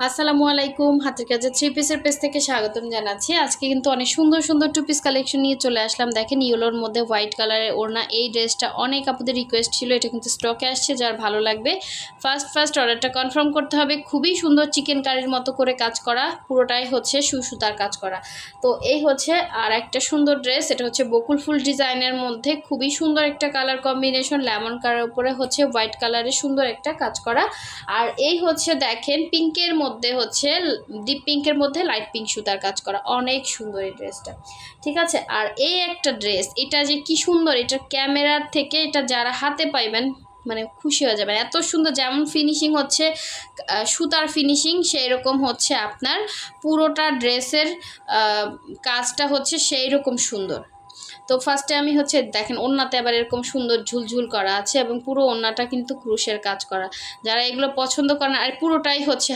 আসসালামু আলাইকুম, হাতের কাজে থ্রি পিসের পেজ থেকে স্বাগতম জানাচ্ছি। আজকে কিন্তু অনেক সুন্দর সুন্দর টু পিস কালেকশন নিয়ে চলে আসলাম। দেখেন ইয়েলোর মধ্যে হোয়াইট কালারের ওড়না। এই ড্রেসটা অনেক আপুদের রিকোয়েস্ট ছিল, এটা কিন্তু স্টকে আসছে, যার ভালো লাগবে ফার্স্ট অর্ডারটা কনফার্ম করতে হবে। খুবই সুন্দর চিকেন কারির মতো করে কাজ করা, পুরোটাই হচ্ছে সুতার কাজ করা। তো এই হচ্ছে আর একটা সুন্দর ড্রেস, এটা হচ্ছে বকুল ফুল ডিজাইনের মধ্যে খুবই সুন্দর একটা কালার কম্বিনেশন, লেমন কালার উপরে হচ্ছে হোয়াইট কালারের সুন্দর একটা কাজ করা। আর এই হচ্ছে দেখেন পিঙ্কের মধ্যে হচ্ছে ডিপ পিঙ্কের মধ্যে লাইট পিঙ্ক সুতার কাজ করা, অনেক সুন্দর এই ড্রেসটা। ঠিক আছে, আর এই একটা ড্রেস, এটা যে কি সুন্দর, এটা ক্যামেরার থেকে এটা যারা হাতে পাইবেন মানে খুশি হয়ে যাবেন, এত সুন্দর। যেমন ফিনিশিং হচ্ছে সুতার ফিনিশিং, সেই রকম হচ্ছে আপনার পুরোটা ড্রেসের কাজটা হচ্ছে সেই রকম সুন্দর। তো ফার্স্টে আমি হচ্ছে দেখেন ওড়নাতে আবার এরকম সুন্দর ঝুলঝুল করা আছে এবং পুরো ওড়নাটা কিন্তু ক্রুশের কাজ করা। যারা এগুলো পছন্দ করেন, আর পুরোটাই হচ্ছে